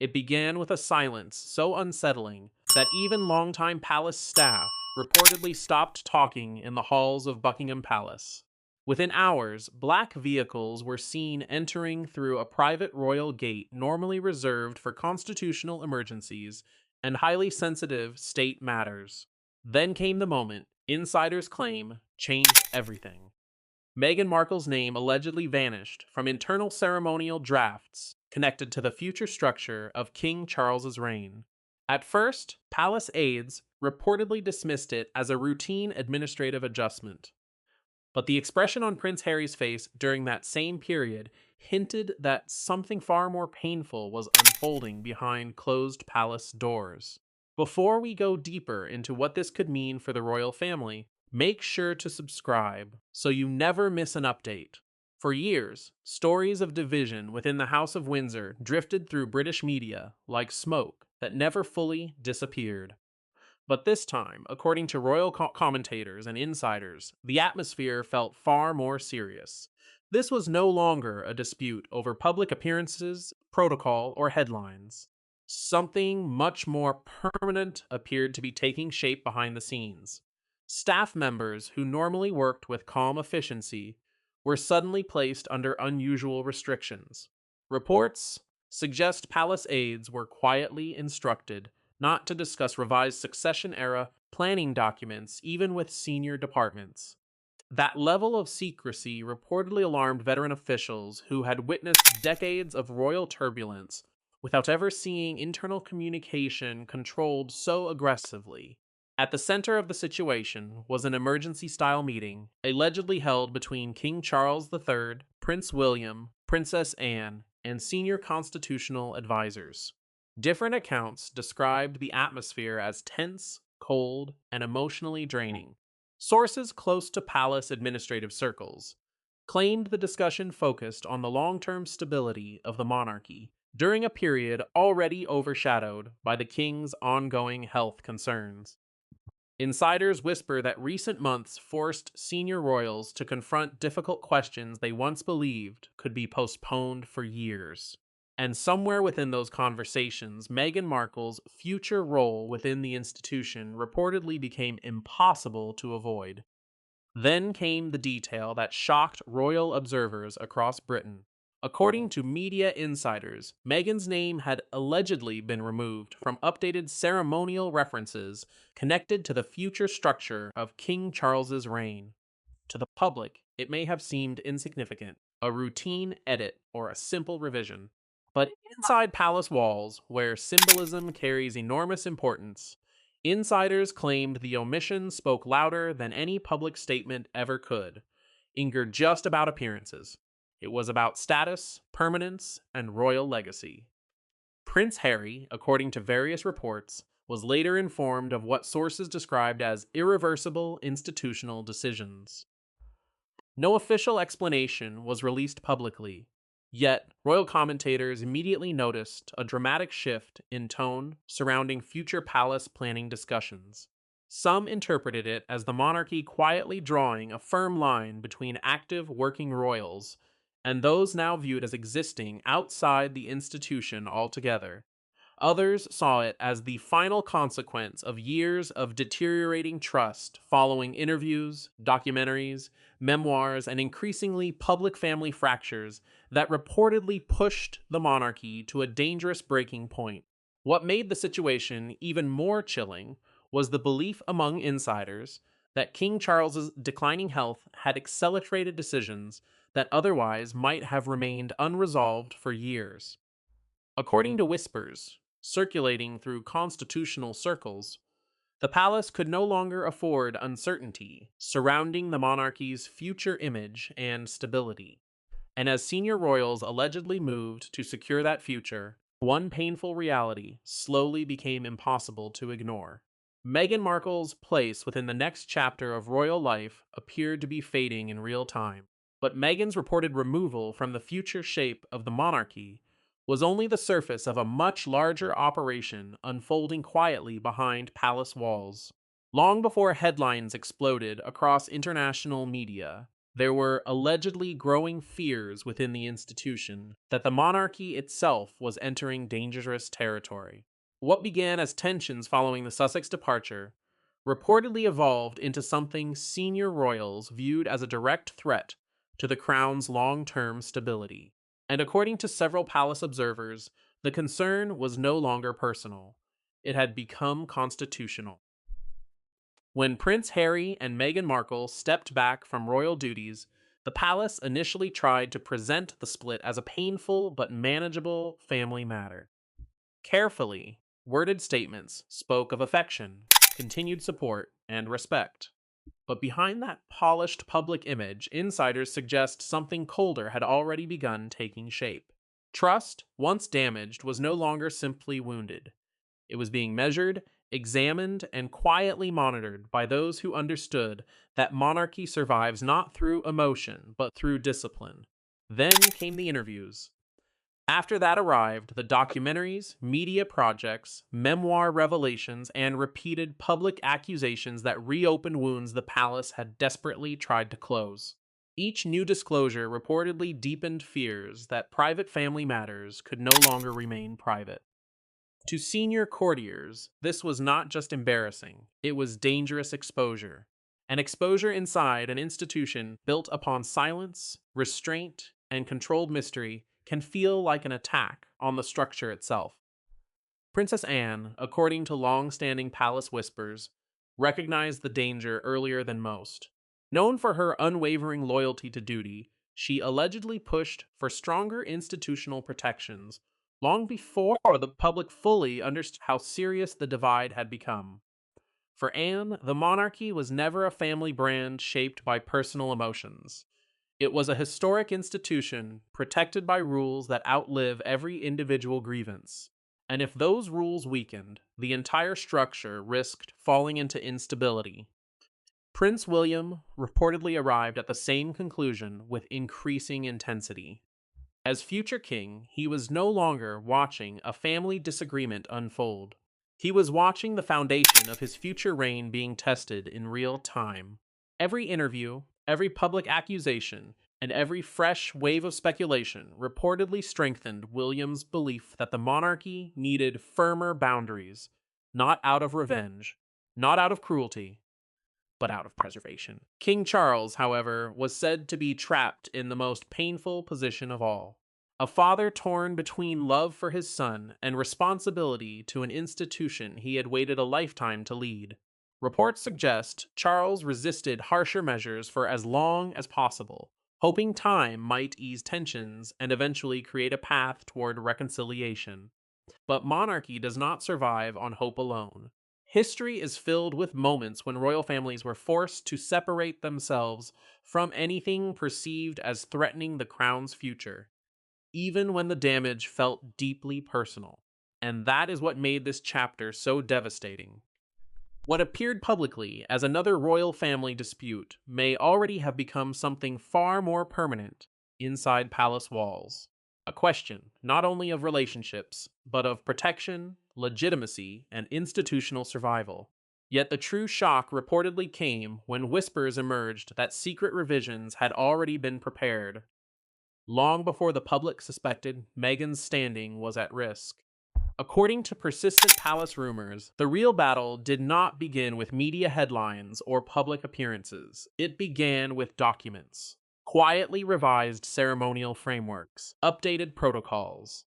It began with a silence so unsettling that even longtime palace staff reportedly stopped talking in the halls of Buckingham Palace. Within hours, black vehicles were seen entering through a private royal gate normally reserved for constitutional emergencies and highly sensitive state matters. Then came the moment insiders claim changed everything. Meghan Markle's name allegedly vanished from internal ceremonial drafts connected to the future structure of King Charles's reign. At first, palace aides reportedly dismissed it as a routine administrative adjustment, but the expression on Prince Harry's face during that same period hinted that something far more painful was unfolding behind closed palace doors. Before we go deeper into what this could mean for the royal family, make sure to subscribe so you never miss an update. For years, stories of division within the House of Windsor drifted through British media like smoke that never fully disappeared. But this time, according to royal commentators and insiders, the atmosphere felt far more serious. This was no longer a dispute over public appearances, protocol, or headlines. Something much more permanent appeared to be taking shape behind the scenes. Staff members who normally worked with calm efficiency were suddenly placed under unusual restrictions. Reports suggest palace aides were quietly instructed not to discuss revised succession era planning documents, even with senior departments. That level of secrecy reportedly alarmed veteran officials who had witnessed decades of royal turbulence without ever seeing internal communication controlled so aggressively. At the center of the situation was an emergency style meeting allegedly held between King Charles III, Prince William, Princess Anne, and senior constitutional advisors. Different accounts described the atmosphere as tense, cold, and emotionally draining. Sources close to palace administrative circles claimed the discussion focused on the long term stability of the monarchy during a period already overshadowed by the king's ongoing health concerns. Insiders whisper that recent months forced senior royals to confront difficult questions they once believed could be postponed for years. And somewhere within those conversations, Meghan Markle's future role within the institution reportedly became impossible to avoid. Then came the detail that shocked royal observers across Britain. According to media insiders, Meghan's name had allegedly been removed from updated ceremonial references connected to the future structure of King Charles's reign. To the public, it may have seemed insignificant, a routine edit, or a simple revision. But inside palace walls, where symbolism carries enormous importance, insiders claimed the omission spoke louder than any public statement ever could, ingered just about appearances. It was about status, permanence, and royal legacy. Prince Harry, according to various reports, was later informed of what sources described as irreversible institutional decisions. No official explanation was released publicly, yet royal commentators immediately noticed a dramatic shift in tone surrounding future palace planning discussions. Some interpreted it as the monarchy quietly drawing a firm line between active working royals and those now viewed as existing outside the institution altogether. Others saw it as the final consequence of years of deteriorating trust following interviews, documentaries, memoirs, and increasingly public family fractures that reportedly pushed the monarchy to a dangerous breaking point. What made the situation even more chilling was the belief among insiders that King Charles's declining health had accelerated decisions that otherwise might have remained unresolved for years. According to whispers circulating through constitutional circles, the palace could no longer afford uncertainty surrounding the monarchy's future image and stability. And as senior royals allegedly moved to secure that future, one painful reality slowly became impossible to ignore. Meghan Markle's place within the next chapter of royal life appeared to be fading in real time, but Meghan's reported removal from the future shape of the monarchy was only the surface of a much larger operation unfolding quietly behind palace walls. Long before headlines exploded across international media, There were allegedly growing fears within the institution that the monarchy itself was entering dangerous territory. What began as tensions following the Sussex departure reportedly evolved into something senior royals viewed as a direct threat to the crown's long term stability. And according to several palace observers, the concern was no longer personal, it had become constitutional. When Prince Harry and Meghan Markle stepped back from royal duties, the palace initially tried to present the split as a painful but manageable family matter. Carefully worded statements spoke of affection, continued support, and respect. But behind that polished public image, insiders suggest something colder had already begun taking shape. Trust, once damaged, was no longer simply wounded. It was being measured, examined, and quietly monitored by those who understood that monarchy survives not through emotion, but through discipline. Then came the interviews. After that arrived the documentaries, media projects, memoir revelations, and repeated public accusations that reopened wounds the palace had desperately tried to close. Each new disclosure reportedly deepened fears that private family matters could no longer remain private. To senior courtiers, this was not just embarrassing, it was dangerous exposure. An exposure inside an institution built upon silence, restraint, and controlled mystery can feel like an attack on the structure itself. Princess Anne, according to long standing palace whispers, recognized the danger earlier than most. Known for her unwavering loyalty to duty, she allegedly pushed for stronger institutional protections long before the public fully understood how serious the divide had become. For Anne, the monarchy was never a family brand shaped by personal emotions. It was a historic institution protected by rules that outlive every individual grievance. And if those rules weakened, the entire structure risked falling into instability. Prince William reportedly arrived at the same conclusion with increasing intensity. As future king, he was no longer watching a family disagreement unfold. He was watching the foundation of his future reign being tested in real time. Every interview, every public accusation, and every fresh wave of speculation reportedly strengthened William's belief that the monarchy needed firmer boundaries, not out of revenge, not out of cruelty, but out of preservation. King Charles, however, was said to be trapped in the most painful position of all. A father torn between love for his son and responsibility to an institution he had waited a lifetime to lead. Reports suggest Charles resisted harsher measures for as long as possible, hoping time might ease tensions and eventually create a path toward reconciliation. But monarchy does not survive on hope alone. History is filled with moments when royal families were forced to separate themselves from anything perceived as threatening the crown's future, even when the damage felt deeply personal. And that is what made this chapter so devastating. What appeared publicly as another royal family dispute may already have become something far more permanent inside palace walls. A question not only of relationships, but of protection, legitimacy, and institutional survival. Yet the true shock reportedly came when whispers emerged that secret revisions had already been prepared, long before the public suspected Meghan's standing was at risk. According to persistent palace rumors, the real battle did not begin with media headlines or public appearances. It began with documents, quietly revised ceremonial frameworks, updated protocols,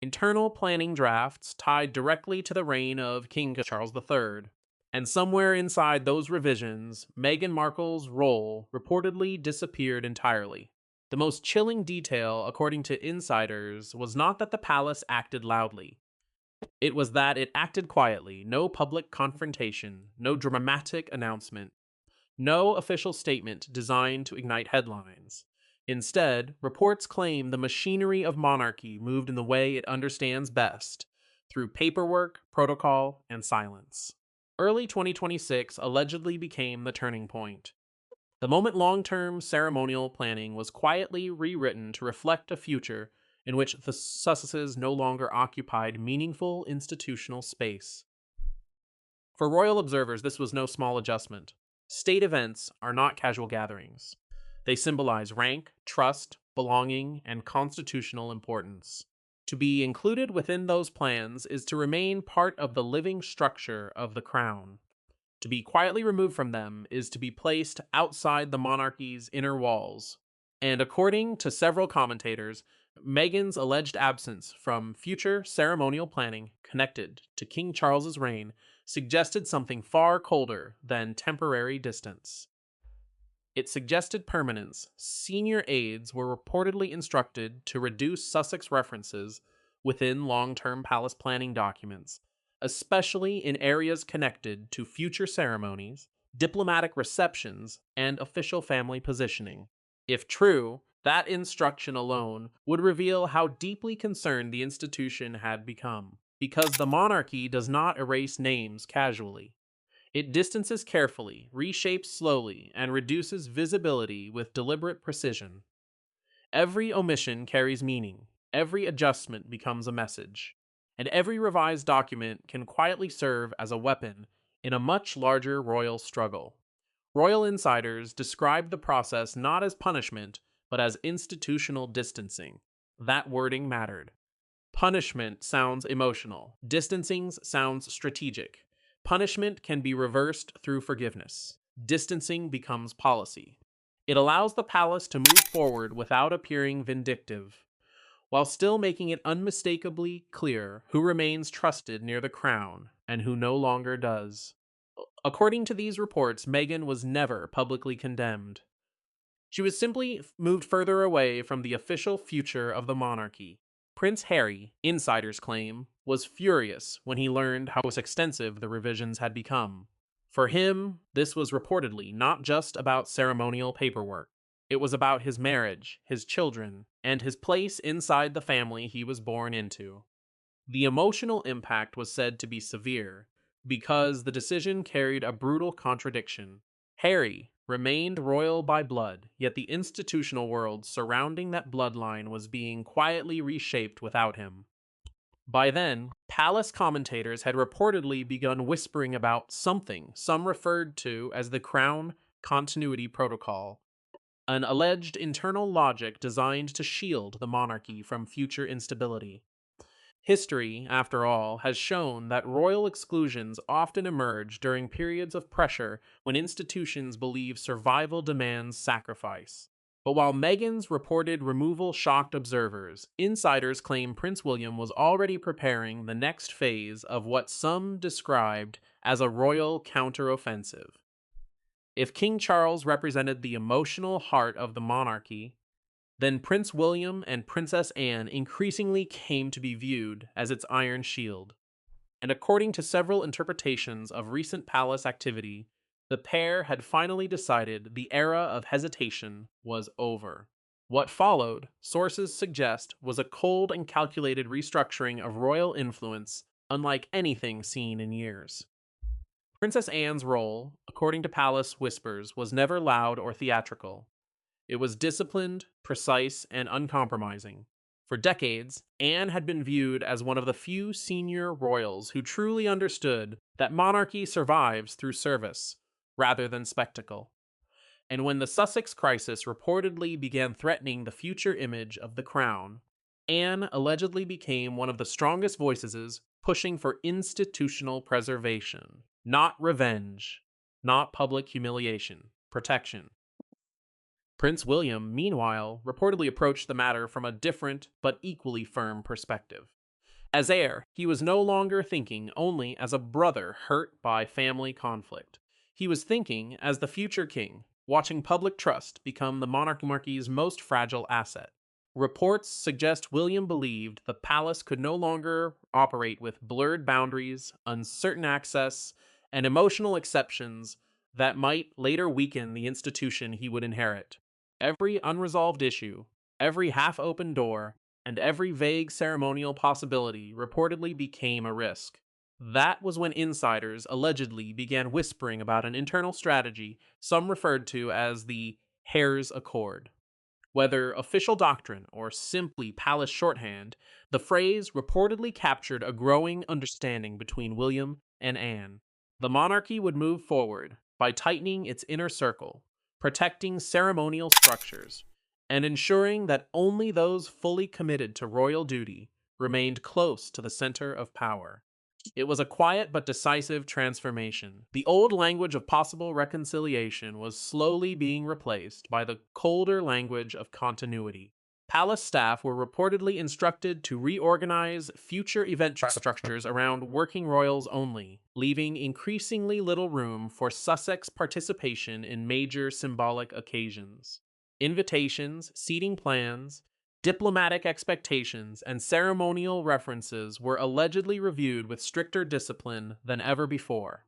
internal planning drafts tied directly to the reign of King Charles III. And somewhere inside those revisions, Meghan Markle's role reportedly disappeared entirely. The most chilling detail, according to insiders, was not that the palace acted loudly. It was that it acted quietly, no public confrontation, no dramatic announcement, no official statement designed to ignite headlines. Instead, reports claim the machinery of monarchy moved in the way it understands best, through paperwork, protocol, and silence. Early 2026 allegedly became the turning point. The moment long-term ceremonial planning was quietly rewritten to reflect a future in which the Sussexes no longer occupied meaningful institutional space. For royal observers, this was no small adjustment. State events are not casual gatherings. They symbolize rank, trust, belonging, and constitutional importance. To be included within those plans is to remain part of the living structure of the crown. To be quietly removed from them is to be placed outside the monarchy's inner walls. And according to several commentators, Meghan's alleged absence from future ceremonial planning connected to King Charles's reign suggested something far colder than temporary distance. It suggested permanence. Senior aides were reportedly instructed to reduce Sussex references within long term palace planning documents, especially in areas connected to future ceremonies, diplomatic receptions, and official family positioning. If true, that instruction alone would reveal how deeply concerned the institution had become, because the monarchy does not erase names casually. It distances carefully, reshapes slowly, and reduces visibility with deliberate precision. Every omission carries meaning, every adjustment becomes a message, and every revised document can quietly serve as a weapon in a much larger royal struggle. Royal insiders described the process not as punishment, but as institutional distancing. That wording mattered. Punishment sounds emotional. Distancing sounds strategic. Punishment can be reversed through forgiveness. Distancing becomes policy. It allows the palace to move forward without appearing vindictive, while still making it unmistakably clear who remains trusted near the crown and who no longer does. According to these reports, Meghan was never publicly condemned. She was simply moved further away from the official future of the monarchy. Prince Harry, insiders claim, was furious when he learned how extensive the revisions had become. For him, this was reportedly not just about ceremonial paperwork. It was about his marriage, his children, and his place inside the family he was born into. The emotional impact was said to be severe because the decision carried a brutal contradiction. Harry remained royal by blood, yet the institutional world surrounding that bloodline was being quietly reshaped without him. By then, palace commentators had reportedly begun whispering about something some referred to as the Crown Continuity Protocol, an alleged internal logic designed to shield the monarchy from future instability. History, after all, has shown that royal exclusions often emerge during periods of pressure when institutions believe survival demands sacrifice. But while Meghan's reported removal shocked observers, insiders claim Prince William was already preparing the next phase of what some described as a royal counteroffensive. If King Charles represented the emotional heart of the monarchy, then Prince William and Princess Anne increasingly came to be viewed as its iron shield. And according to several interpretations of recent palace activity, the pair had finally decided the era of hesitation was over. What followed, sources suggest, was a cold and calculated restructuring of royal influence unlike anything seen in years. Princess Anne's role, according to palace whispers, was never loud or theatrical. It was disciplined, precise, and uncompromising. For decades, Anne had been viewed as one of the few senior royals who truly understood that monarchy survives through service, rather than spectacle. And when the Sussex crisis reportedly began threatening the future image of the crown, Anne allegedly became one of the strongest voices pushing for institutional preservation, not revenge, not public humiliation, protection. Prince William, meanwhile, reportedly approached the matter from a different but equally firm perspective. As heir, he was no longer thinking only as a brother hurt by family conflict. He was thinking as the future king, watching public trust become the monarchy's most fragile asset. Reports suggest William believed the palace could no longer operate with blurred boundaries, uncertain access, and emotional exceptions that might later weaken the institution he would inherit. Every unresolved issue, every half open door, and every vague ceremonial possibility reportedly became a risk. That was when insiders allegedly began whispering about an internal strategy some referred to as the Hare's Accord. Whether official doctrine or simply palace shorthand, the phrase reportedly captured a growing understanding between William and Anne. The monarchy would move forward by tightening its inner circle, protecting ceremonial structures, and ensuring that only those fully committed to royal duty remained close to the center of power. It was a quiet but decisive transformation. The old language of possible reconciliation was slowly being replaced by the colder language of continuity. Palace staff were reportedly instructed to reorganize future event structures around working royals only, leaving increasingly little room for Sussex participation in major symbolic occasions. Invitations, seating plans, diplomatic expectations, and ceremonial references were allegedly reviewed with stricter discipline than ever before.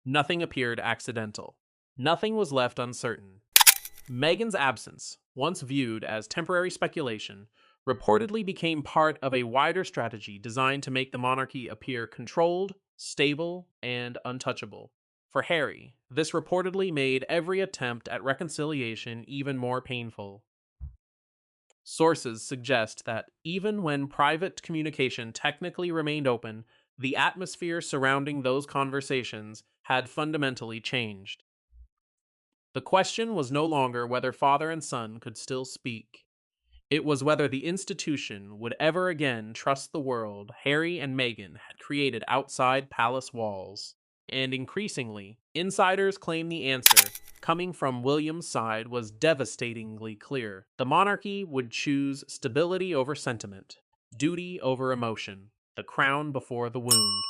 Nothing appeared accidental. Nothing was left uncertain. Meghan's absence, once viewed as temporary speculation, reportedly became part of a wider strategy designed to make the monarchy appear controlled, stable, and untouchable. For Harry, this reportedly made every attempt at reconciliation even more painful. Sources suggest that even when private communication technically remained open, the atmosphere surrounding those conversations had fundamentally changed. The question was no longer whether father and son could still speak. It was whether the institution would ever again trust the world Harry and Meghan had created outside palace walls. And increasingly, insiders claim the answer, coming from William's side, was devastatingly clear. The monarchy would choose stability over sentiment, duty over emotion, the crown before the wound.